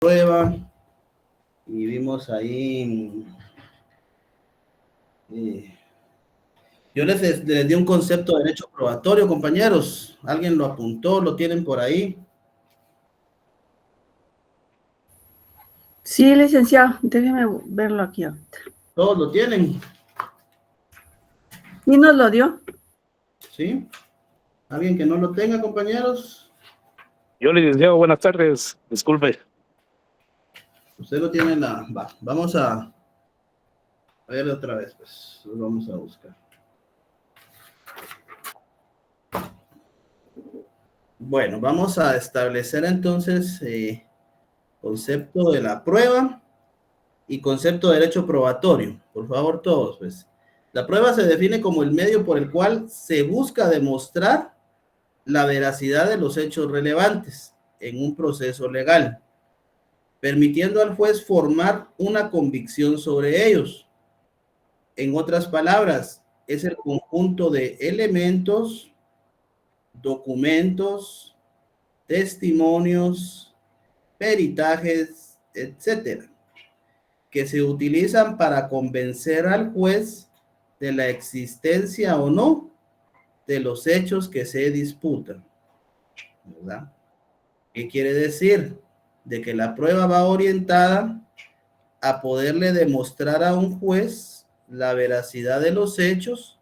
prueba y vimos ahí, yo les di un concepto de derecho probatorio, compañeros. ¿Alguien lo apuntó? ¿Lo tienen por ahí? Sí, licenciado, déjeme verlo aquí ahorita. ¿Todos lo tienen? ¿Y nos lo dio? ¿Sí? ¿Alguien que no lo tenga, compañeros? Yo, licenciado, buenas tardes. Disculpe. Usted lo tiene en la... Va, vamos a ver otra vez, pues. Lo vamos a buscar. Bueno, vamos a establecer entonces concepto de la prueba y concepto de derecho probatorio. Por favor, todos, pues. La prueba se define como el medio por el cual se busca demostrar la veracidad de los hechos relevantes en un proceso legal, permitiendo al juez formar una convicción sobre ellos. En otras palabras, es el conjunto de elementos, documentos, testimonios, peritajes, etcétera, que se utilizan para convencer al juez de la existencia o no de los hechos que se disputan, ¿verdad? ¿Qué quiere decir? De que la prueba va orientada a poderle demostrar a un juez la veracidad de los hechos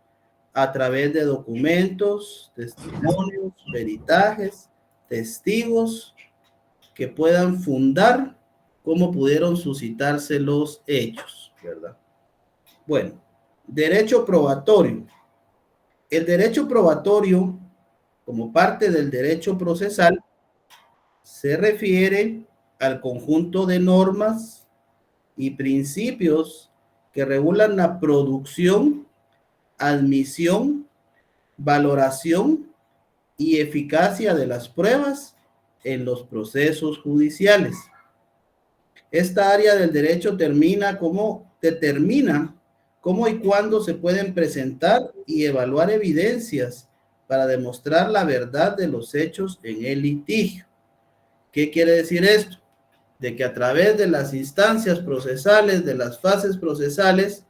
a través de documentos, testimonios, peritajes, testigos que puedan fundar cómo pudieron suscitarse los hechos, ¿verdad? Bueno, derecho probatorio. El derecho probatorio, como parte del derecho procesal, se refiere al conjunto de normas y principios que regulan la producción, admisión, valoración y eficacia de las pruebas en los procesos judiciales. Esta área del derecho determina cómo y cuándo se pueden presentar y evaluar evidencias para demostrar la verdad de los hechos en el litigio. ¿Qué quiere decir esto? De que a través de las instancias procesales, de las fases procesales,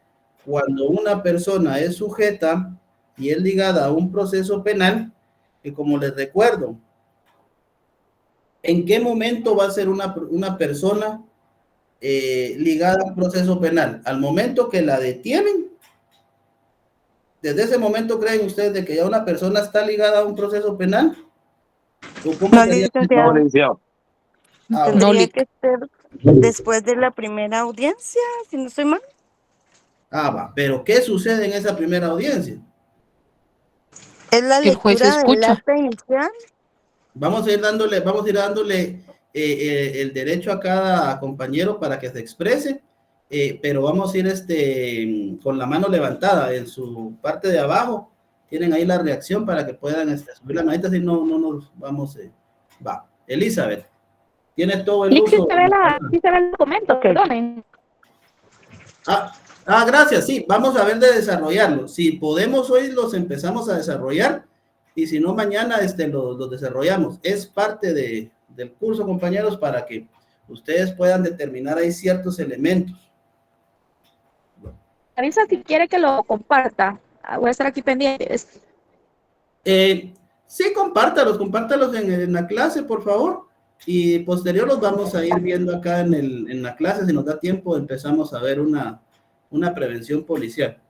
cuando una persona es sujeta y es ligada a un proceso penal, que como les recuerdo, ¿en qué momento va a ser una persona ligada a un proceso penal? Al momento que la detienen. ¿Desde ese momento creen ustedes de que ya una persona está ligada a un proceso penal? ¿O cómo No, sería? No, licenciado, licenciado. Ah, tendría que ser después de la primera audiencia, si no estoy mal. va. Pero ¿qué sucede en esa primera audiencia? Es la El juez lectura del escucha. acta inicial. Vamos a ir dándole el derecho a cada compañero para que se exprese, pero vamos a ir con la mano levantada en su parte de abajo. Tienen ahí la reacción para que puedan subir la manita, si no nos vamos. Va. Elizabeth, tiene todo el uso. Sí se ve el documento, perdonen. Gracias, sí, vamos a ver de desarrollarlo. Si podemos hoy los empezamos a desarrollar y si no mañana los desarrollamos. Es parte del curso, compañeros, para que ustedes puedan determinar ahí ciertos elementos. Avisa si quiere que lo comparta. Voy a estar aquí pendientes. Sí, compártalos en la clase, por favor. Y posterior los vamos a ir viendo acá en la clase. Si nos da tiempo, empezamos a ver una prevención policial.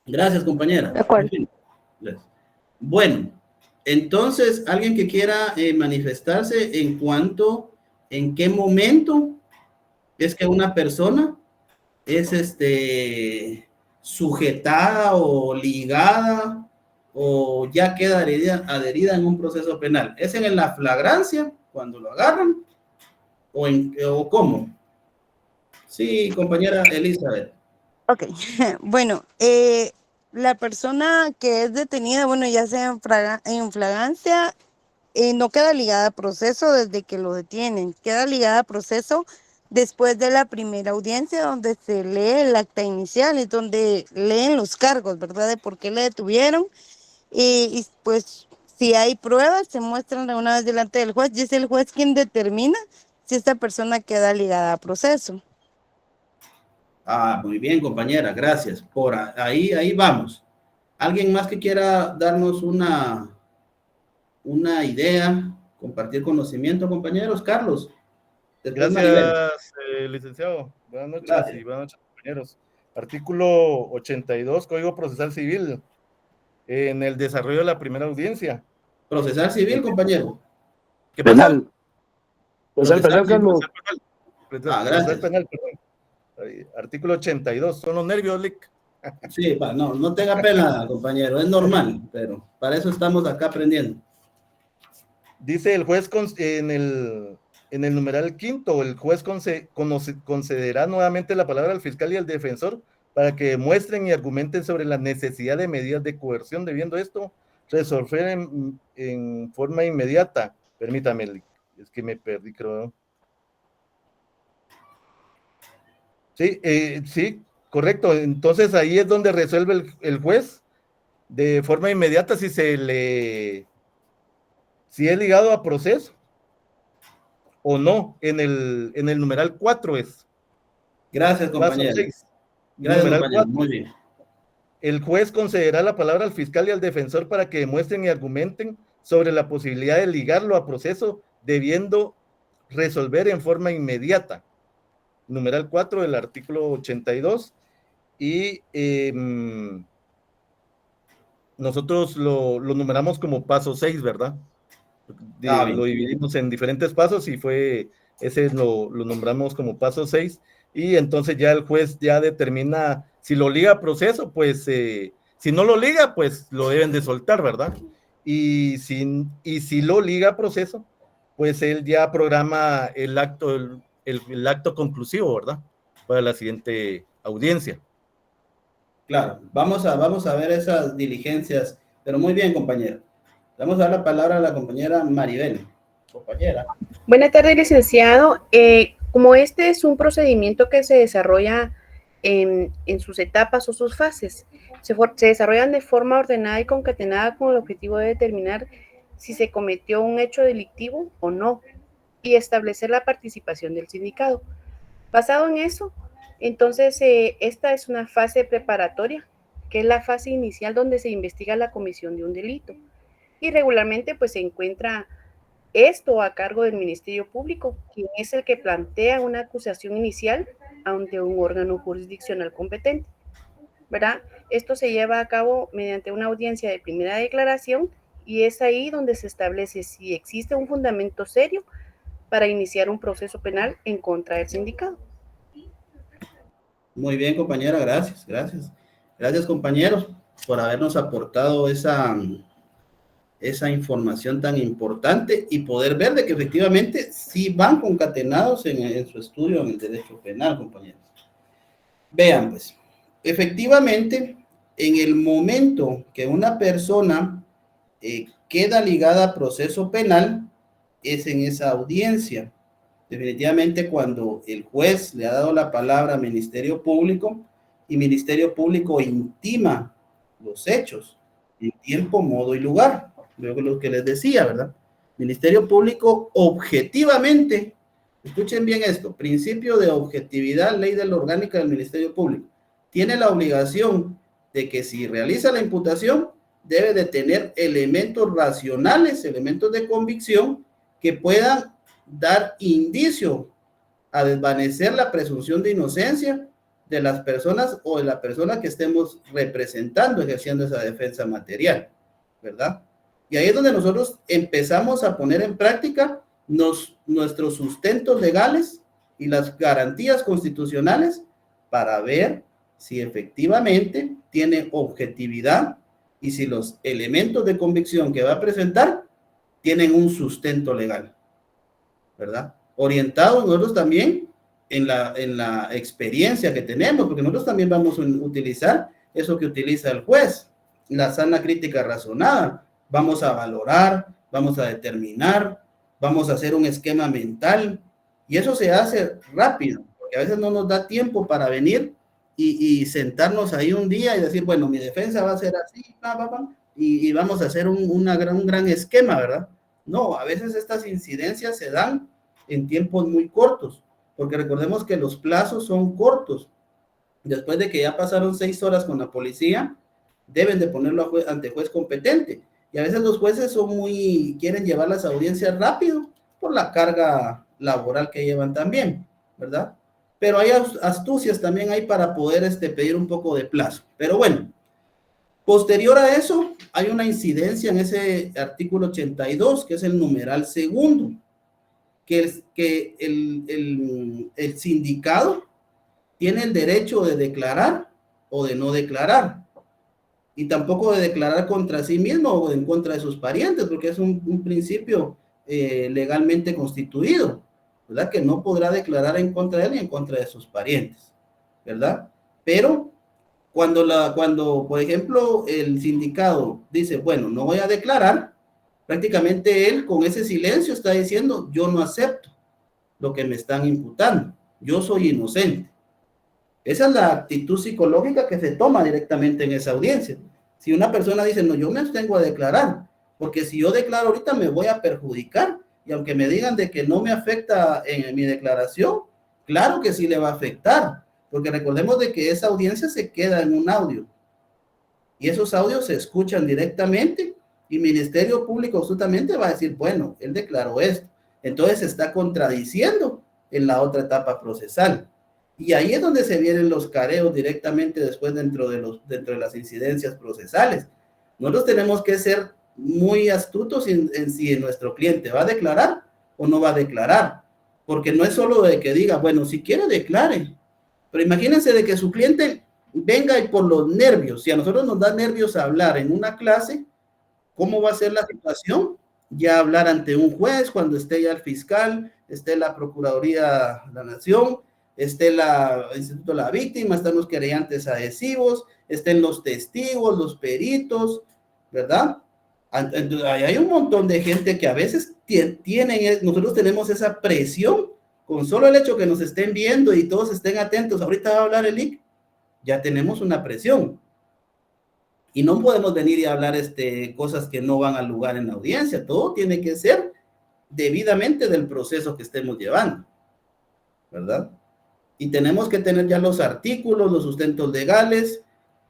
Gracias, compañera. De acuerdo. Bueno, entonces, alguien que quiera manifestarse en qué momento es que una persona es sujetada o ligada o ya queda adherida en un proceso penal. ¿Es en la flagrancia, cuando lo agarran? ¿O cómo? Sí, compañera Elizabeth. Ok, bueno, la persona que es detenida, bueno, ya sea en flagrancia, no queda ligada a proceso desde que lo detienen, queda ligada a proceso después de la primera audiencia donde se lee el acta inicial, es donde leen los cargos, ¿verdad? De por qué le detuvieron y pues si hay pruebas se muestran de una vez delante del juez y es el juez quien determina si esta persona queda ligada a proceso. Ah, muy bien, compañera, gracias. Ahí vamos. ¿Alguien más que quiera darnos una idea, compartir conocimiento, compañeros? Carlos. Después Maribel. Gracias, licenciado. Buenas noches Gracias. y buenas noches, compañeros. Artículo 82, Código Procesal Civil, en el desarrollo de la primera audiencia. Procesal civil, compañero. ¿Qué pasa? Penal. Procesal penal, Carlos. Gracias. Penal, perdón. Ahí, artículo 82, son los nervios, Lick. Sí, no tenga pena, compañero, es normal, pero para eso estamos acá aprendiendo. Dice el juez en el numeral quinto, el juez concederá nuevamente la palabra al fiscal y al defensor para que demuestren y argumenten sobre la necesidad de medidas de coerción, debiendo esto resolver en forma inmediata. Permítame, es que me perdí, creo. Sí, correcto. Entonces ahí es donde resuelve el juez de forma inmediata si es ligado a proceso o no. En el numeral 4 es. Gracias, compañero. Gracias, Numeral compañero. 4. Muy bien. El juez concederá la palabra al fiscal y al defensor para que demuestren y argumenten sobre la posibilidad de ligarlo a proceso, debiendo resolver en forma inmediata. Numeral 4 del artículo 82. Y nosotros lo numeramos como paso 6, ¿verdad? Lo dividimos en diferentes pasos y ese lo nombramos como paso 6, y entonces ya el juez ya determina si lo liga a proceso, pues si no lo liga, pues lo deben de soltar, ¿verdad? Y si lo liga a proceso, pues él ya programa el acto conclusivo, ¿verdad? Para la siguiente audiencia. Claro, vamos a ver esas diligencias, pero muy bien, compañero. Vamos a dar la palabra a la compañera Maribel. Compañera. Buenas tardes, licenciado. Como este es un procedimiento que se desarrolla en sus etapas o sus fases, se desarrollan de forma ordenada y concatenada con el objetivo de determinar si se cometió un hecho delictivo o no y establecer la participación del sindicado. Basado en eso, entonces esta es una fase preparatoria, que es la fase inicial donde se investiga la comisión de un delito. Y regularmente pues se encuentra esto a cargo del Ministerio Público, quien es el que plantea una acusación inicial ante un órgano jurisdiccional competente, ¿verdad? Esto se lleva a cabo mediante una audiencia de primera declaración y es ahí donde se establece si existe un fundamento serio para iniciar un proceso penal en contra del sindicado. Muy bien, compañera, gracias. Gracias, compañeros, por habernos aportado esa información tan importante y poder ver de que efectivamente sí van concatenados en su estudio en el derecho penal, compañeros. Vean, pues, efectivamente, en el momento que una persona queda ligada a proceso penal, es en esa audiencia. Definitivamente cuando el juez le ha dado la palabra al Ministerio Público y Ministerio Público intima los hechos en tiempo, modo y lugar. Luego lo que les decía, ¿verdad? Ministerio Público objetivamente, escuchen bien esto, principio de objetividad, ley de la orgánica del Ministerio Público, tiene la obligación de que si realiza la imputación, debe de tener elementos racionales, elementos de convicción que puedan dar indicio a desvanecer la presunción de inocencia de las personas o de la persona que estemos representando, ejerciendo esa defensa material, ¿verdad? Y ahí es donde nosotros empezamos a poner en práctica nuestros sustentos legales y las garantías constitucionales para ver si efectivamente tiene objetividad y si los elementos de convicción que va a presentar tienen un sustento legal, ¿verdad? Orientados nosotros también en la experiencia que tenemos, porque nosotros también vamos a utilizar eso que utiliza el juez, la sana crítica razonada. Vamos a valorar, vamos a determinar, vamos a hacer un esquema mental, y eso se hace rápido, porque a veces no nos da tiempo para venir y sentarnos ahí un día y decir, bueno, mi defensa va a ser así, y vamos a hacer un gran esquema, ¿verdad? No, a veces estas incidencias se dan en tiempos muy cortos, porque recordemos que los plazos son cortos. Después de que ya pasaron 6 horas con la policía, deben de ponerlo ante juez competente. Y a veces los jueces quieren llevar las audiencias rápido por la carga laboral que llevan también, ¿verdad? Pero hay astucias también ahí para poder pedir un poco de plazo. Pero bueno, posterior a eso, hay una incidencia en ese artículo 82, que es el numeral segundo, que el sindicado tiene el derecho de declarar o de no declarar, y tampoco de declarar contra sí mismo o en contra de sus parientes, porque es un principio legalmente constituido, ¿verdad? Que no podrá declarar en contra de él ni en contra de sus parientes, ¿verdad? Pero cuando, por ejemplo, el sindicado dice, bueno, no voy a declarar, prácticamente él con ese silencio está diciendo, yo no acepto lo que me están imputando, yo soy inocente. Esa es la actitud psicológica que se toma directamente en esa audiencia. Si una persona dice, no, yo me abstengo a declarar, porque si yo declaro ahorita me voy a perjudicar, y aunque me digan de que no me afecta en mi declaración, claro que sí le va a afectar, porque recordemos de que esa audiencia se queda en un audio, y esos audios se escuchan directamente, y Ministerio Público absolutamente va a decir, bueno, él declaró esto, entonces se está contradiciendo en la otra etapa procesal. Y ahí es donde se vienen los careos directamente después dentro de las incidencias procesales. Nosotros tenemos que ser muy astutos en si nuestro cliente va a declarar o no va a declarar, porque no es solo de que diga, bueno, si quiere declare, pero imagínense de que su cliente venga y por los nervios, si a nosotros nos da nervios hablar en una clase, ¿cómo va a ser la situación? Ya hablar ante un juez, cuando esté ya el fiscal, esté la Procuraduría de la Nación, esté el Instituto de la Víctima, están los querellantes adhesivos, estén los testigos, los peritos, ¿verdad? Hay un montón de gente que a veces nosotros tenemos esa presión, con solo el hecho que nos estén viendo y todos estén atentos, ahorita va a hablar el IC, ya tenemos una presión. Y no podemos venir y hablar cosas que no van al lugar en la audiencia, todo tiene que ser debidamente del proceso que estemos llevando, ¿verdad? Y tenemos que tener ya los artículos, los sustentos legales,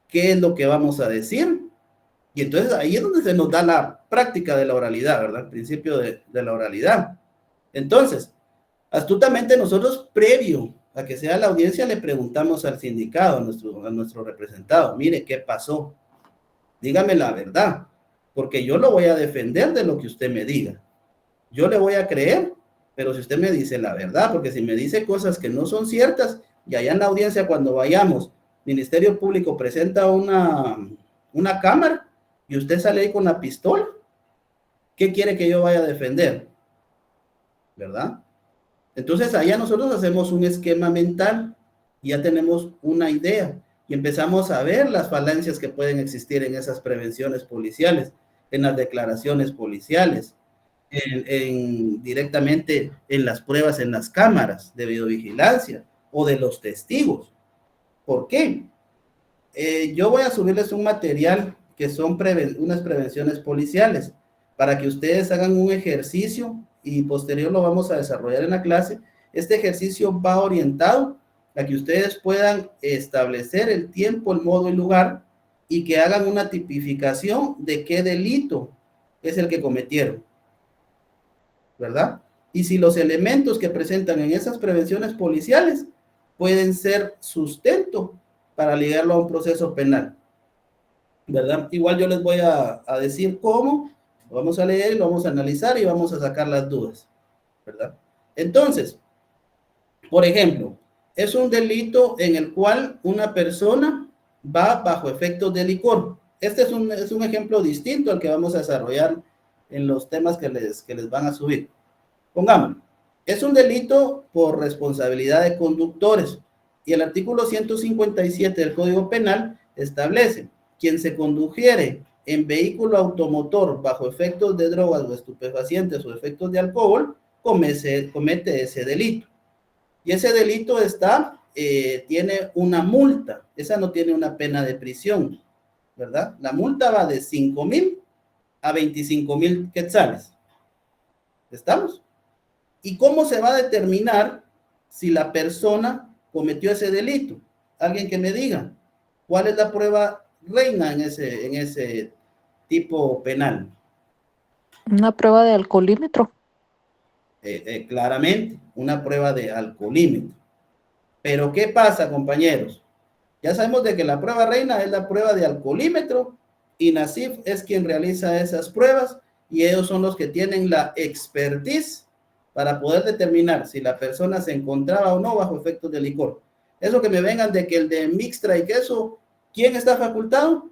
qué es lo que vamos a decir. Y entonces ahí es donde se nos da la práctica de la oralidad, ¿verdad? El principio de la oralidad. Entonces, astutamente nosotros, previo a que sea la audiencia, le preguntamos al sindicado, a nuestro representado, mire, ¿qué pasó? Dígame la verdad, porque yo lo voy a defender de lo que usted me diga. Yo le voy a creer, pero si usted me dice la verdad, porque si me dice cosas que no son ciertas, y allá en la audiencia cuando vayamos, Ministerio Público presenta una cámara y usted sale ahí con la pistola, ¿qué quiere que yo vaya a defender? ¿Verdad? Entonces allá nosotros hacemos un esquema mental, y ya tenemos una idea, y empezamos a ver las falencias que pueden existir en esas prevenciones policiales, en las declaraciones policiales, directamente en las pruebas en las cámaras de videovigilancia o de los testigos. ¿Por qué? Yo voy a subirles un material que son unas prevenciones policiales para que ustedes hagan un ejercicio y posterior lo vamos a desarrollar en la clase. Este ejercicio va orientado a que ustedes puedan establecer el tiempo, el modo y lugar y que hagan una tipificación de qué delito es el que cometieron, ¿verdad? Y si los elementos que presentan en esas prevenciones policiales pueden ser sustento para ligarlo a un proceso penal, ¿verdad? Igual yo les voy a decir cómo, lo vamos a leer, lo vamos a analizar y vamos a sacar las dudas, ¿verdad? Entonces, por ejemplo, es un delito en el cual una persona va bajo efectos de licor. Este es un ejemplo distinto al que vamos a desarrollar en los temas que les van a subir. Pongámoslo. Es un delito por responsabilidad de conductores y el artículo 157 del Código Penal establece: quien se condujere en vehículo automotor bajo efectos de drogas o estupefacientes o efectos de alcohol, comete ese delito. Y ese delito tiene una multa, esa no tiene una pena de prisión, ¿verdad? La multa va de 5,000 a 25,000 quetzales. ¿Estamos? ¿Y cómo se va a determinar si la persona cometió ese delito? Alguien que me diga, ¿cuál es la prueba reina en ese tipo penal? Una prueba de alcoholímetro. Claramente, una prueba de alcoholímetro. Pero ¿qué pasa, compañeros? Ya sabemos de que la prueba reina es la prueba de alcoholímetro y NACIF es quien realiza esas pruebas y ellos son los que tienen la expertise para poder determinar si la persona se encontraba o no bajo efectos de licor. Eso que me vengan de que el de mixtra y queso, ¿quién está facultado?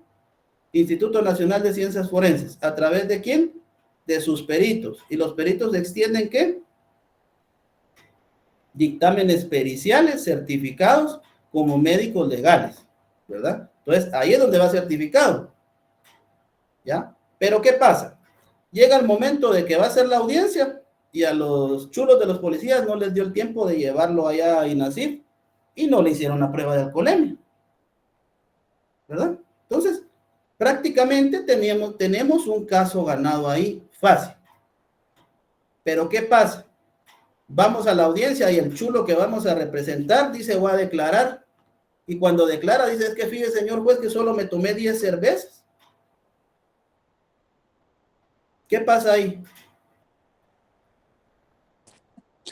Instituto Nacional de Ciencias Forenses. ¿A través de quién? De sus peritos. ¿Y los peritos extienden qué? Dictámenes periciales certificados como médicos legales, ¿verdad? Entonces, ahí es donde va certificado, ¿ya? Pero ¿qué pasa? Llega el momento de que va a ser la audiencia y a los chulos de los policías no les dio el tiempo de llevarlo allá a INACIF y no le hicieron la prueba de alcoholemia, ¿verdad? Entonces, prácticamente tenemos un caso ganado ahí fácil. Pero ¿qué pasa? Vamos a la audiencia y el chulo que vamos a representar dice, voy a declarar. Y cuando declara, dice, es que fíjese, señor juez, que solo me tomé 10 cervezas. ¿Qué pasa ahí?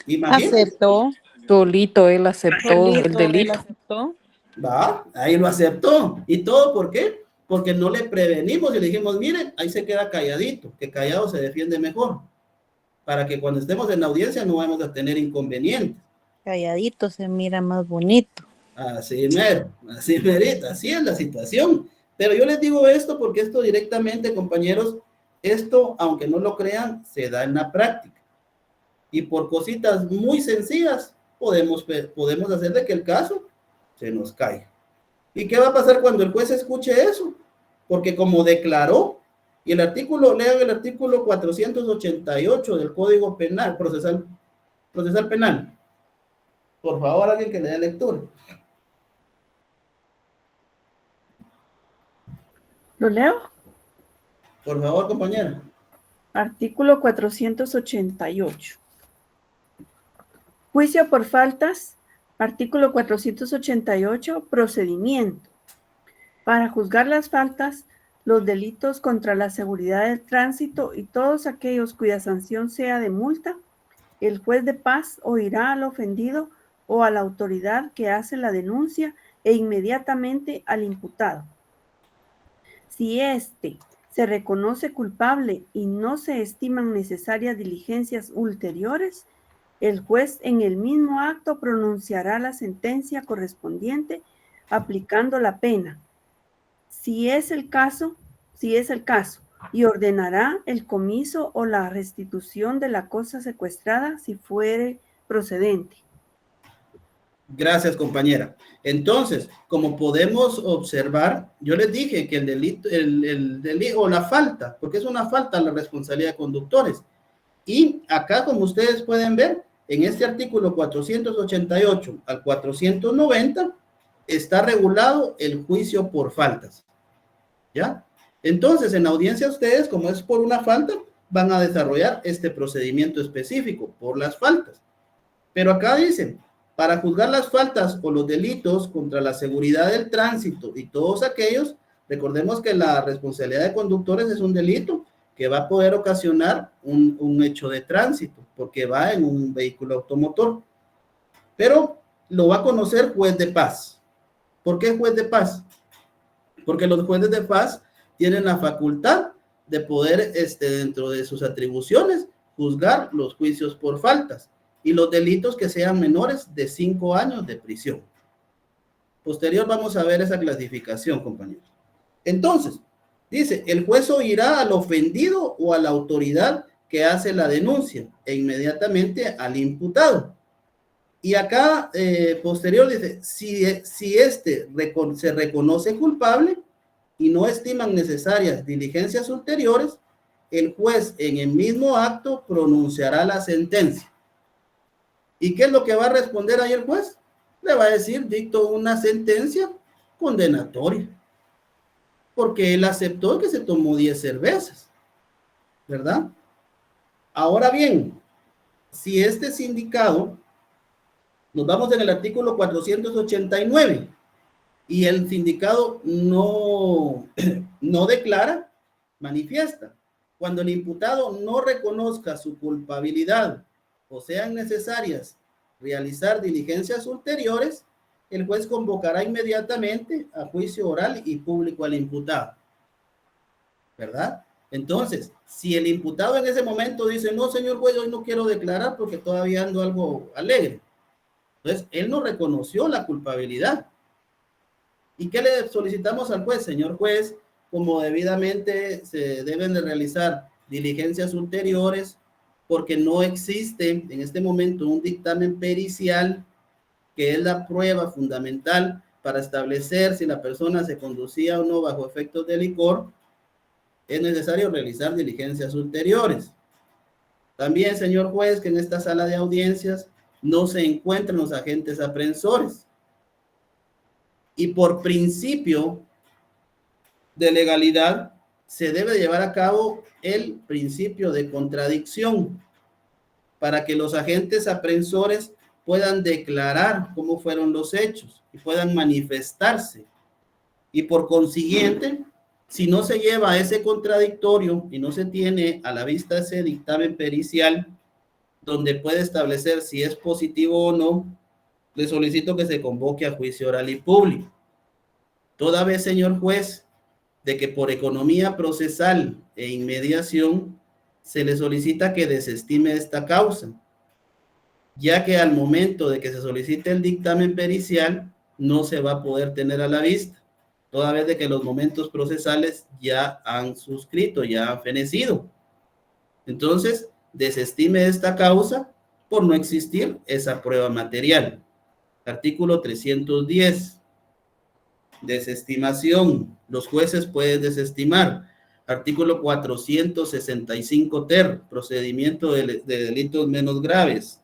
Imagínate. Aceptó. Solito él aceptó el delito. Va, ahí lo aceptó. ¿Y todo por qué? Porque no le prevenimos y le dijimos, miren, ahí se queda calladito, que callado se defiende mejor. Para que cuando estemos en la audiencia no vamos a tener inconvenientes. Calladito se mira más bonito. Así mero, así merita, así es la situación. Pero yo les digo esto porque esto directamente, compañeros, esto, aunque no lo crean, se da en la práctica. Y por cositas muy sencillas podemos hacer de que el caso se nos caiga. ¿Y qué va a pasar cuando el juez escuche eso? Porque como declaró, y el artículo, lean el artículo 488 del Código Penal, procesal penal. Por favor, alguien que le dé lectura. ¿Lo leo? Por favor, compañera. Artículo 488. Juicio por faltas. Artículo 488. Procedimiento. Para juzgar las faltas, los delitos contra la seguridad del tránsito y todos aquellos cuya sanción sea de multa, el juez de paz oirá al ofendido o a la autoridad que hace la denuncia e inmediatamente al imputado. Si éste se reconoce culpable y no se estiman necesarias diligencias ulteriores, el juez en el mismo acto pronunciará la sentencia correspondiente aplicando la pena, si es el caso, y ordenará el comiso o la restitución de la cosa secuestrada si fuere procedente. Gracias, compañera. Entonces, como podemos observar, yo les dije que el delito o la falta, porque es una falta la responsabilidad de conductores. Y acá, como ustedes pueden ver, en este artículo 488 al 490 está regulado el juicio por faltas. ¿Ya? Entonces, en la audiencia ustedes, como es por una falta, van a desarrollar este procedimiento específico por las faltas. Pero acá dicen, para juzgar las faltas o los delitos contra la seguridad del tránsito y todos aquellos, recordemos que la responsabilidad de conductores es un delito que va a poder ocasionar un hecho de tránsito, porque va en un vehículo automotor. Pero lo va a conocer juez de paz. ¿Por qué juez de paz? Porque los jueces de paz tienen la facultad de poder, dentro de sus atribuciones, juzgar los juicios por faltas y los delitos que sean menores de 5 años de prisión. Posterior vamos a ver esa clasificación, compañeros. Entonces, dice, el juez oirá al ofendido o a la autoridad que hace la denuncia e inmediatamente al imputado. Y acá, posterior, dice, si se reconoce culpable y no estiman necesarias diligencias ulteriores, el juez en el mismo acto pronunciará la sentencia. ¿Y qué es lo que va a responder ahí el juez? Le va a decir, dicto una sentencia condenatoria, porque él aceptó que se tomó 10 cervezas, ¿verdad? Ahora bien, si este sindicado, nos vamos en el artículo 489, y el sindicado no declara, manifiesta. Cuando el imputado no reconozca su culpabilidad o sean necesarias realizar diligencias ulteriores, el juez convocará inmediatamente a juicio oral y público al imputado. ¿Verdad? Entonces, si el imputado en ese momento dice, no, señor juez, hoy no quiero declarar porque todavía ando algo alegre. Entonces, él no reconoció la culpabilidad. ¿Y qué le solicitamos al juez? Señor juez, como debidamente se deben de realizar diligencias ulteriores, porque no existe en este momento un dictamen pericial que es la prueba fundamental para establecer si la persona se conducía o no bajo efectos de licor, es necesario realizar diligencias ulteriores. También, señor juez, que en esta sala de audiencias no se encuentran los agentes aprensores. Y por principio de legalidad, se debe llevar a cabo el principio de contradicción para que los agentes aprensores puedan declarar cómo fueron los hechos y puedan manifestarse. Y por consiguiente, si no se lleva a ese contradictorio y no se tiene a la vista ese dictamen pericial donde puede establecer si es positivo o no, le solicito que se convoque a juicio oral y público. Toda vez, señor juez, de que por economía procesal e inmediación se le solicita que desestime esta causa, ya que al momento de que se solicite el dictamen pericial no se va a poder tener a la vista, toda vez de que los momentos procesales ya han suscrito, ya han fenecido. Entonces, desestime esta causa por no existir esa prueba material. Artículo 310. Desestimación. Los jueces pueden desestimar. Artículo 465 ter. Procedimiento de delitos menos graves.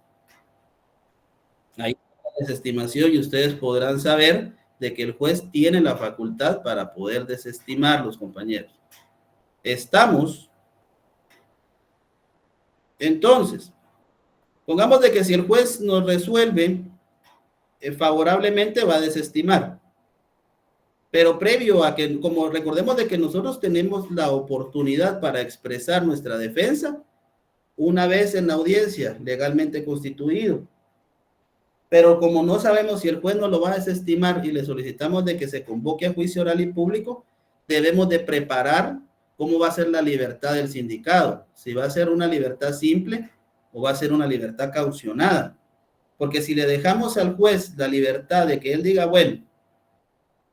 Ahí está la desestimación y ustedes podrán saber de que el juez tiene la facultad para poder desestimar, los compañeros. Estamos. Entonces, pongamos de que si el juez nos resuelve favorablemente, va a desestimar. Pero previo a que, como recordemos de que nosotros tenemos la oportunidad para expresar nuestra defensa una vez en la audiencia legalmente constituido. Pero como no sabemos si el juez nos lo va a desestimar y le solicitamos de que se convoque a juicio oral y público, debemos de preparar cómo va a ser la libertad del sindicado. Si va a ser una libertad simple o va a ser una libertad caucionada. Porque si le dejamos al juez la libertad de que él diga, bueno,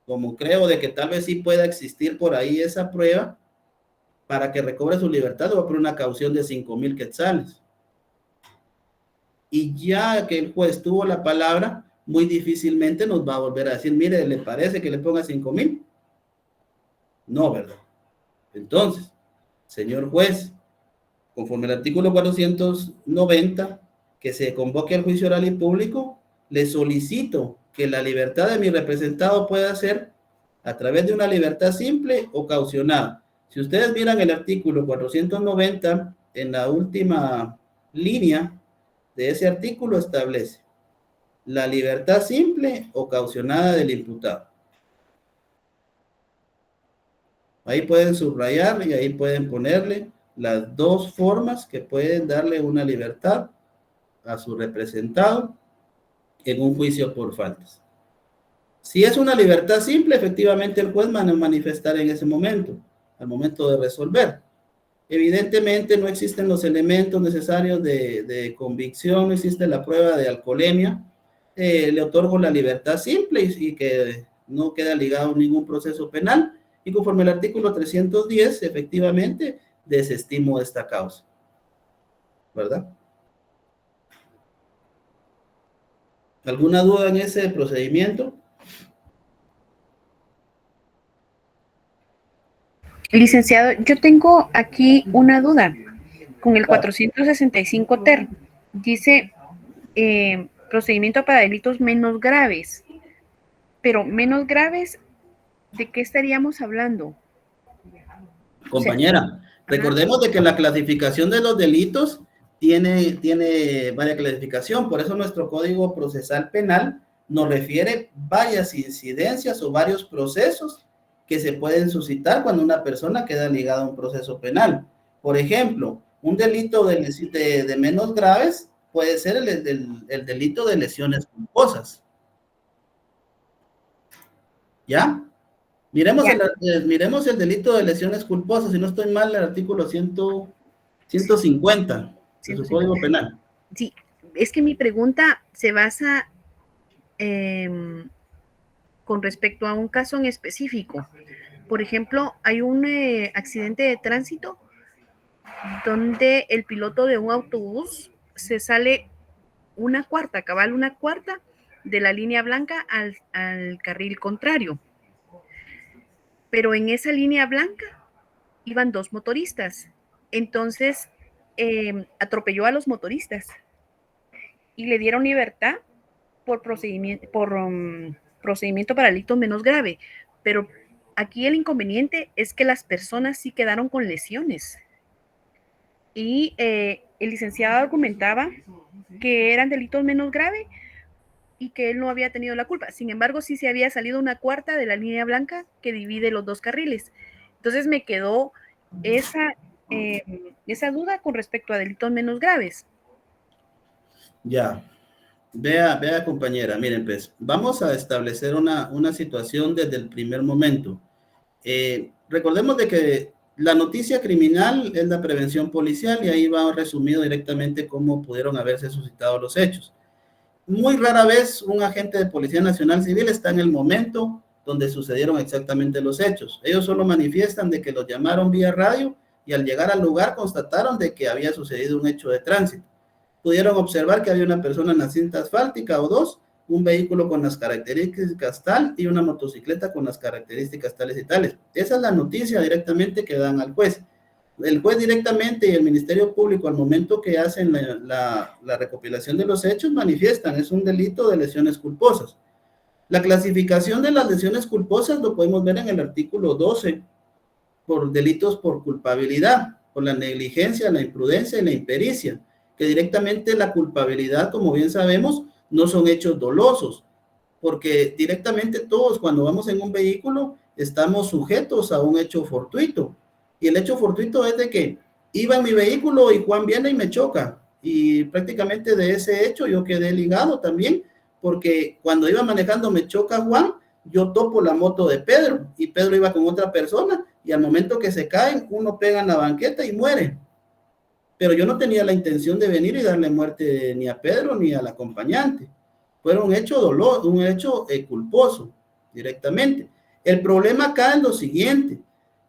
como creo de que tal vez sí pueda existir por ahí esa prueba, para que recobre su libertad, le va a poner una caución de 5,000 quetzales. Y ya que el juez tuvo la palabra, muy difícilmente nos va a volver a decir, mire, ¿le parece que le ponga 5,000? No, ¿verdad? Entonces, señor juez, conforme al artículo 490, que se convoque al juicio oral y público, le solicito que la libertad de mi representado pueda ser a través de una libertad simple o caucionada. Si ustedes miran el artículo 490, en la última línea de ese artículo establece la libertad simple o caucionada del imputado. Ahí pueden subrayar y ahí pueden ponerle las dos formas que pueden darle una libertad a su representado en un juicio por faltas. Si es una libertad simple, efectivamente el juez va a manifestar en ese momento, al momento de resolver. Evidentemente no existen los elementos necesarios de convicción, no existe la prueba de alcoholemia, le otorgo la libertad simple y que no queda ligado a ningún proceso penal, y conforme al artículo 310, efectivamente, desestimo esta causa. ¿Verdad? ¿Alguna duda en ese procedimiento? Licenciado, yo tengo aquí una duda con el 465 ter. Dice procedimiento para delitos menos graves. Pero menos graves, ¿de qué estaríamos hablando? Compañera, recordemos de que la clasificación de los delitos tiene varias clasificación. Por eso nuestro Código Procesal Penal nos refiere varias incidencias o varios procesos que se pueden suscitar cuando una persona queda ligada a un proceso penal. Por ejemplo, un delito de menos graves puede ser el delito de lesiones culposas. ¿Ya? Miremos el delito de lesiones culposas, si no estoy mal, el artículo 150 de su Código Penal. Sí, es que mi pregunta se basa con respecto a un caso en específico. Por ejemplo, hay un accidente de tránsito donde el piloto de un autobús se sale una cuarta de la línea blanca al carril contrario. Pero en esa línea blanca iban 2 motoristas. Entonces, atropelló a los motoristas y le dieron libertad por procedimiento para delito menos grave. Pero aquí el inconveniente es que las personas sí quedaron con lesiones. Y el licenciado argumentaba que eran delitos menos graves y que él no había tenido la culpa. Sin embargo, sí se había salido una cuarta de la línea blanca que divide los 2 carriles. Entonces me quedó esa duda con respecto a delitos menos graves. Ya. Vea, compañera, miren, pues, vamos a establecer una situación desde el primer momento. Recordemos de que la noticia criminal es la prevención policial y ahí va resumido directamente cómo pudieron haberse suscitado los hechos. Muy rara vez un agente de Policía Nacional Civil está en el momento donde sucedieron exactamente los hechos. Ellos solo manifiestan de que los llamaron vía radio y al llegar al lugar constataron de que había sucedido un hecho de tránsito. Pudieron observar que había una persona en la cinta asfáltica o 2, un vehículo con las características tal y una motocicleta con las características tales y tales. Esa es la noticia directamente que dan al juez. El juez directamente y el Ministerio Público al momento que hacen la recopilación de los hechos manifiestan, es un delito de lesiones culposas. La clasificación de las lesiones culposas lo podemos ver en el artículo 12, por delitos por culpabilidad, por la negligencia, la imprudencia y la impericia, que directamente la culpabilidad, como bien sabemos, no son hechos dolosos, porque directamente todos cuando vamos en un vehículo estamos sujetos a un hecho fortuito, y el hecho fortuito es de que iba en mi vehículo y Juan viene y me choca, y prácticamente de ese hecho yo quedé ligado también, porque cuando iba manejando me choca Juan, yo topo la moto de Pedro, y Pedro iba con otra persona, y al momento que se caen, uno pega en la banqueta y muere. Pero yo no tenía la intención de venir y darle muerte ni a Pedro ni al acompañante. Fue un hecho doloso, un hecho culposo directamente. El problema acá es lo siguiente,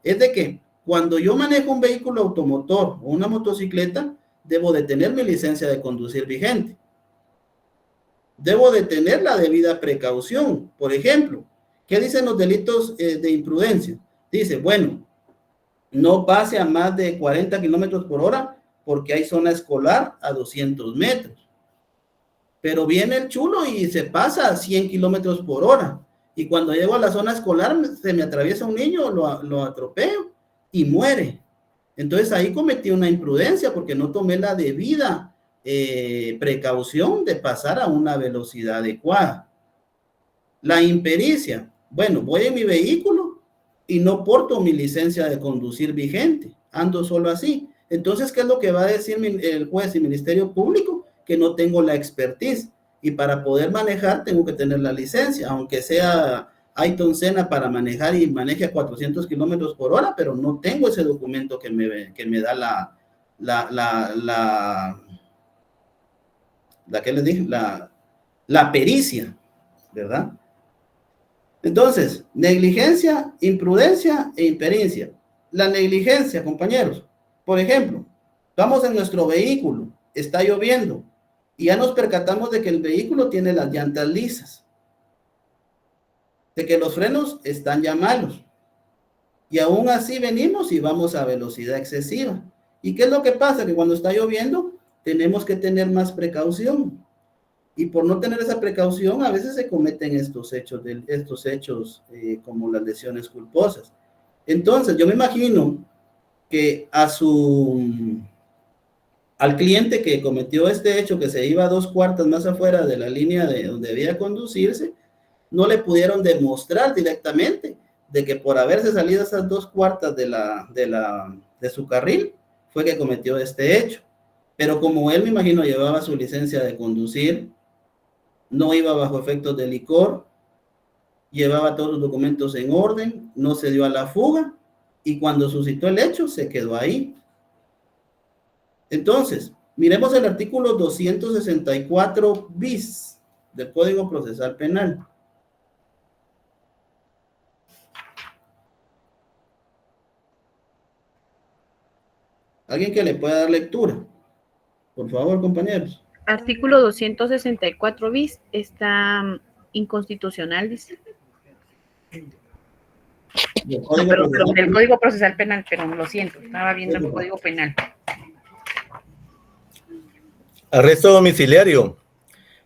es de que cuando yo manejo un vehículo automotor o una motocicleta, debo de tener mi licencia de conducir vigente. Debo de tener la debida precaución. Por ejemplo, ¿qué dicen los delitos de imprudencia? Dice, bueno, no pase a más de 40 kilómetros por hora porque hay zona escolar a 200 metros. Pero viene el chulo y se pasa a 100 kilómetros por hora. Y cuando llego a la zona escolar, se me atraviesa un niño, lo atropello y muere. Entonces ahí cometí una imprudencia porque no tomé la debida precaución de pasar a una velocidad adecuada. La impericia. Bueno, voy en mi vehículo y no porto mi licencia de conducir vigente. Ando solo así. Entonces, ¿qué es lo que va a decir el juez y Ministerio Público? Que no tengo la expertise. Y para poder manejar tengo que tener la licencia, aunque sea Ayrton Senna para manejar y maneje a 400 kilómetros por hora, pero no tengo ese documento que me da la pericia, ¿verdad? Entonces, negligencia, imprudencia e impericia. La negligencia, compañeros, por ejemplo, vamos en nuestro vehículo, está lloviendo, y ya nos percatamos de que el vehículo tiene las llantas lisas, de que los frenos están ya malos, y aún así venimos y vamos a velocidad excesiva. ¿Y qué es lo que pasa? Que cuando está lloviendo tenemos que tener más precaución, y por no tener esa precaución a veces se cometen estos hechos como las lesiones culposas. Entonces yo me imagino que a su al cliente que cometió este hecho, que se iba 2 cuartas más afuera de la línea de donde debía conducirse, no le pudieron demostrar directamente de que por haberse salido esas 2 cuartas de su carril, fue que cometió este hecho. Pero como él, me imagino, llevaba su licencia de conducir, no iba bajo efectos de licor, llevaba todos los documentos en orden, no se dio a la fuga, y cuando suscitó el hecho, se quedó ahí. Entonces, miremos el artículo 264 bis del Código Procesal Penal. ¿Alguien que le pueda dar lectura? Por favor, compañeros. Artículo 264 bis está inconstitucional, dice. Pero del Código Procesal Penal, pero lo siento, estaba viendo el Código Penal. Arresto domiciliario.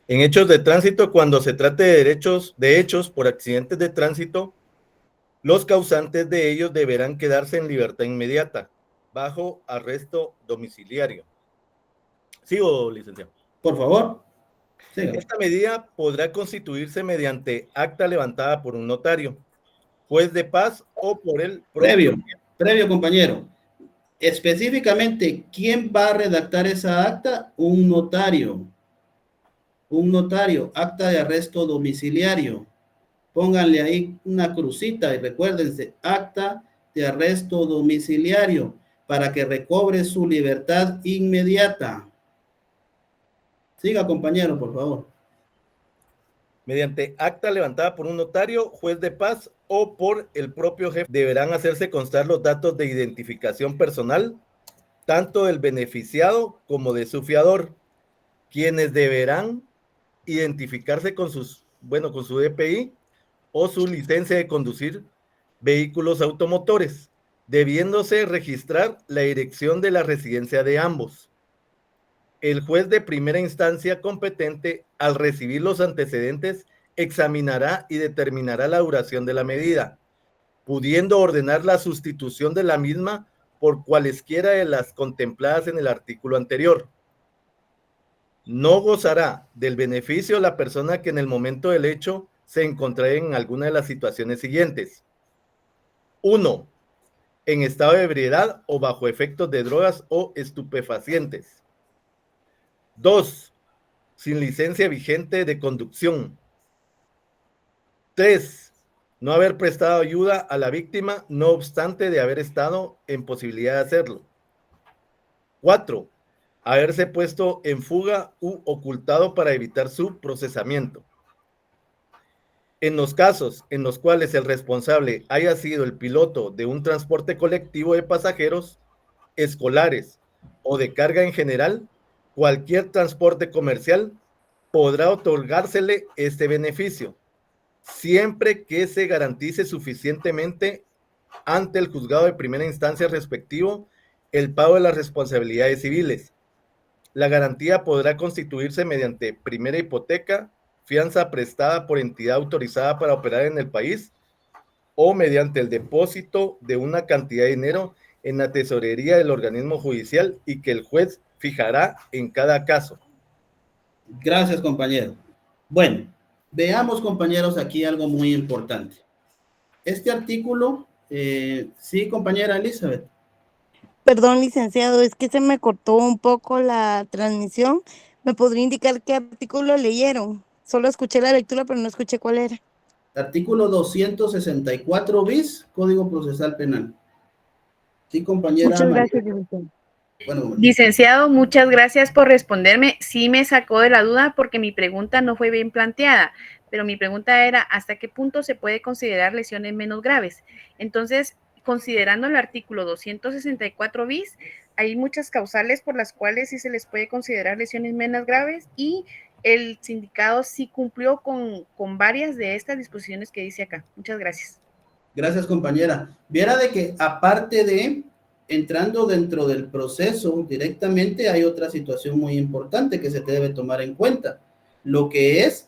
En hechos de tránsito, cuando se trate de hechos por accidentes de tránsito, los causantes de ellos deberán quedarse en libertad inmediata, bajo arresto domiciliario. ¿Sigo, licenciado? Por favor. Siga. Esta medida podrá constituirse mediante acta levantada por un notario, juez de paz o por el Previo, compañero. Específicamente, ¿quién va a redactar esa acta? Un notario. Un notario, acta de arresto domiciliario. Pónganle ahí una crucita y recuérdense, acta de arresto domiciliario, para que recobre su libertad inmediata. Siga, compañero, por favor. Mediante acta levantada por un notario, juez de paz o por el propio jefe, deberán hacerse constar los datos de identificación personal, tanto del beneficiado como de su fiador, quienes deberán identificarse con su DPI o su licencia de conducir vehículos automotores, debiéndose registrar la dirección de la residencia de ambos. El juez de primera instancia competente, al recibir los antecedentes, examinará y determinará la duración de la medida, pudiendo ordenar la sustitución de la misma por cualesquiera de las contempladas en el artículo anterior. No gozará del beneficio la persona que en el momento del hecho se encontrara en alguna de las situaciones siguientes. 1. En estado de ebriedad o bajo efectos de drogas o estupefacientes. 2. Sin licencia vigente de conducción. 3. No haber prestado ayuda a la víctima, no obstante de haber estado en posibilidad de hacerlo. 4. Haberse puesto en fuga u ocultado para evitar su procesamiento. En los casos en los cuales el responsable haya sido el piloto de un transporte colectivo de pasajeros, escolares o de carga en general, cualquier transporte comercial podrá otorgársele este beneficio, siempre que se garantice suficientemente ante el juzgado de primera instancia respectivo el pago de las responsabilidades civiles. La garantía podrá constituirse mediante primera hipoteca, fianza prestada por entidad autorizada para operar en el país o mediante el depósito de una cantidad de dinero en la tesorería del organismo judicial y que el juez fijará en cada caso. Gracias, compañero. Bueno, veamos, compañeros, aquí algo muy importante. Este artículo, sí, compañera Elizabeth. Perdón, licenciado, es que se me cortó un poco la transmisión. ¿Me podría indicar qué artículo leyeron? Solo escuché la lectura, pero no escuché cuál era. Artículo 264 bis, Código Procesal Penal. Sí, compañera. Muchas gracias, licenciado. Bueno, licenciado, muchas gracias por responderme. Sí me sacó de la duda porque mi pregunta no fue bien planteada, pero mi pregunta era ¿hasta qué punto se puede considerar lesiones menos graves? Entonces, considerando el artículo 264 bis, hay muchas causales por las cuales sí se les puede considerar lesiones menos graves y el sindicado sí cumplió con varias de estas disposiciones que dice acá. Muchas gracias. Gracias, compañera. Viera de que aparte de entrando dentro del proceso directamente, hay otra situación muy importante que se debe tomar en cuenta, lo que es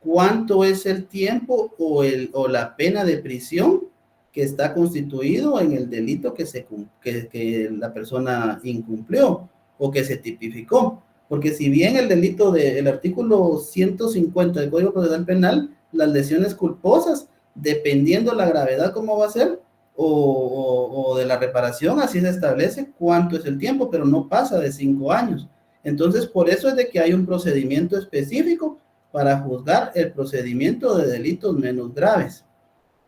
cuánto es el tiempo o la pena de prisión que está constituido en el delito que la persona incumplió. o que se tipificó. Porque si bien el delito del artículo 150 del Código Procesal Penal, las lesiones culposas, dependiendo la gravedad cómo va a ser, o de la reparación, así se establece cuánto es el tiempo, pero no pasa de 5 años. Entonces, por eso es de que hay un procedimiento específico para juzgar el procedimiento de delitos menos graves.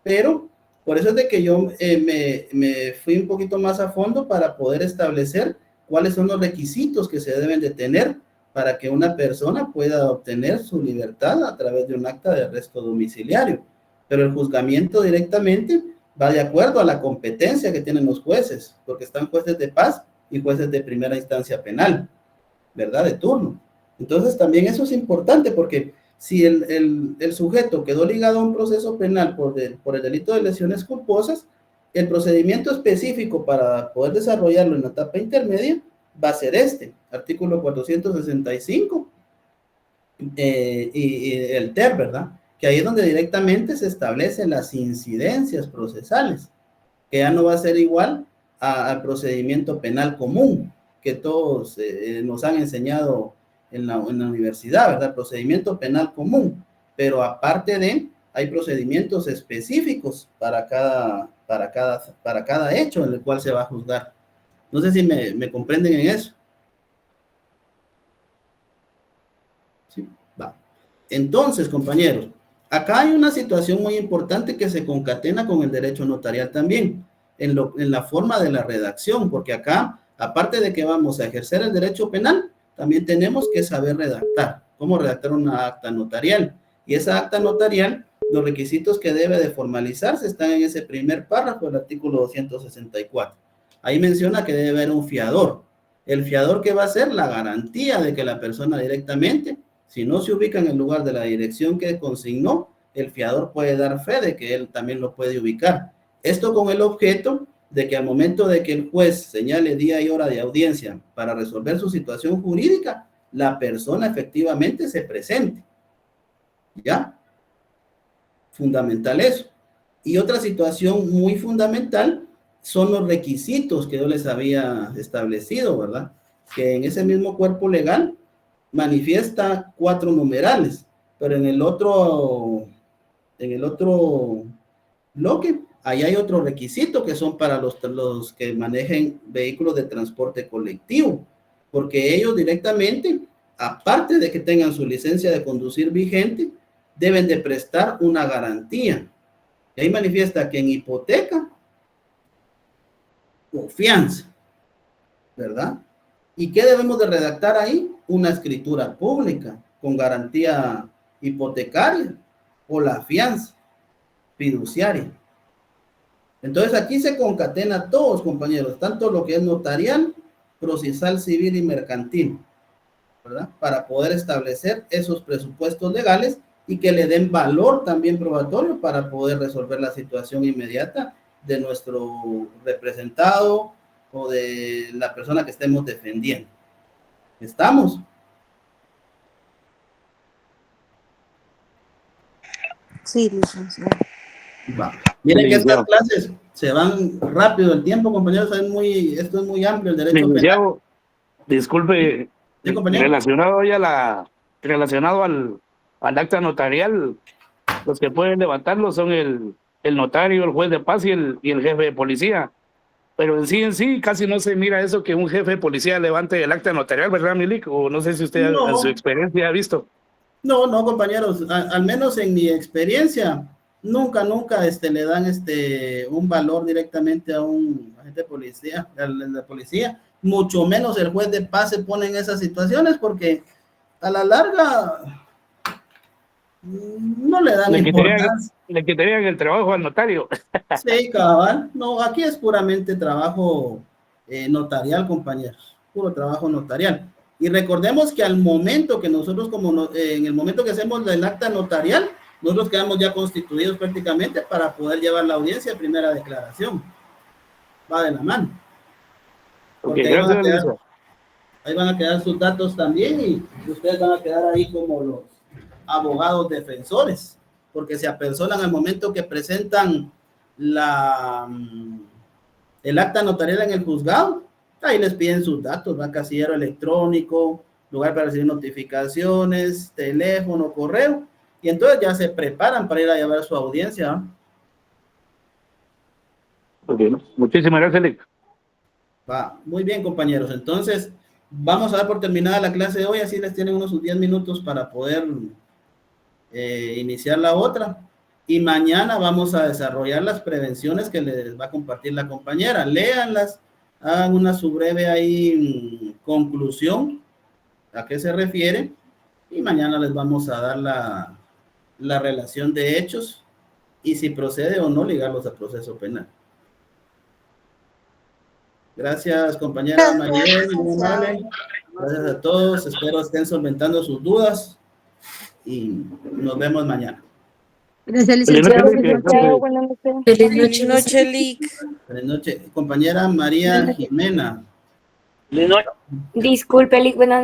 Pero, por eso es de que yo me fui un poquito más a fondo para poder establecer cuáles son los requisitos que se deben de tener para que una persona pueda obtener su libertad a través de un acta de arresto domiciliario. Pero el juzgamiento directamente va de acuerdo a la competencia que tienen los jueces, porque están jueces de paz y jueces de primera instancia penal, ¿verdad? De turno. Entonces también eso es importante, porque si el sujeto quedó ligado a un proceso penal por el delito de lesiones culposas, el procedimiento específico para poder desarrollarlo en la etapa intermedia va a ser artículo 465 y el TER, ¿verdad? Que ahí es donde directamente se establecen las incidencias procesales, que ya no va a ser igual al procedimiento penal común, que todos nos han enseñado en la universidad, ¿verdad? El procedimiento penal común, pero aparte hay procedimientos específicos para cada hecho en el cual se va a juzgar. No sé si me comprenden en eso. Sí, va. Entonces, compañeros, acá hay una situación muy importante que se concatena con el derecho notarial también, en la forma de la redacción, porque acá, aparte de que vamos a ejercer el derecho penal, también tenemos que saber redactar, cómo redactar una acta notarial. Y esa acta notarial, los requisitos que debe de formalizarse están en ese primer párrafo del artículo 264. Ahí menciona que debe haber un fiador. El fiador, ¿qué va a ser? La garantía de que la persona directamente, si no se ubica en el lugar de la dirección que consignó, el fiador puede dar fe de que él también lo puede ubicar. Esto con el objeto de que al momento de que el juez señale día y hora de audiencia para resolver su situación jurídica, la persona efectivamente se presente. ¿Ya? Fundamental eso. Y otra situación muy fundamental son los requisitos que yo les había establecido, ¿verdad? Que en ese mismo cuerpo legal manifiesta 4 numerales, pero en el otro bloque, ahí hay otro requisito que son para los que manejen vehículos de transporte colectivo, porque ellos directamente, aparte de que tengan su licencia de conducir vigente, deben de prestar una garantía. Y ahí manifiesta que en hipoteca o fianza, ¿verdad? ¿Y qué debemos de redactar ahí? Una escritura pública con garantía hipotecaria o la fianza fiduciaria. Entonces aquí se concatena todos, compañeros, tanto lo que es notarial, procesal, civil y mercantil, ¿verdad? Para poder establecer esos presupuestos legales y que le den valor también probatorio para poder resolver la situación inmediata de nuestro representado o de la persona que estemos defendiendo. ¿Estamos? Sí, licenciado. Va. Miren que estas clases se van rápido el tiempo, compañeros. Esto es muy amplio el derecho penal. Disculpe, ¿Sí, compañero? relacionado al acta notarial, los que pueden levantarlo son el notario, el juez de paz y el jefe de policía. Pero en sí casi no se mira eso, que un jefe de policía levante el acta notarial, ¿verdad, Milik? O no sé si usted en su experiencia ha visto. No, compañeros, al menos en mi experiencia, nunca le dan un valor directamente a un agente de policía, la policía, mucho menos el juez de paz se pone en esas situaciones, porque a la larga no le dan importancia. Le quitarían el trabajo al notario. Sí, cabal. No, aquí es puramente trabajo notarial, compañeros. Puro trabajo notarial. Y recordemos que al momento que nosotros, en el momento que hacemos el acta notarial, nosotros quedamos ya constituidos prácticamente para poder llevar la audiencia a primera declaración. Va de la mano. Porque ahí van a quedar sus datos también y ustedes van a quedar ahí como los abogados defensores, porque se apersonan al momento que presentan el acta notarial en el juzgado, Ahí les piden sus datos, va, casillero electrónico, lugar para recibir notificaciones, teléfono, correo, y entonces ya se preparan para ir a llevar a su audiencia, ¿no? Ok, muchísimas gracias, Lic. Va, muy bien, compañeros. Entonces, vamos a dar por terminada la clase de hoy, así les tienen unos 10 minutos para poder iniciar la otra. Y mañana vamos a desarrollar las prevenciones que les va a compartir la compañera. Léanlas, hagan una su breve ahí conclusión a qué se refiere. Y mañana les vamos a dar la relación de hechos y si procede o no ligarlos a proceso penal. Gracias, compañera Maribel. Gracias a todos. Espero estén solventando sus dudas y nos vemos mañana. Gracias, licenciado. Feliz noche, Lic. Buenas noches. Compañera María Jimena. Disculpe, Lic, buenas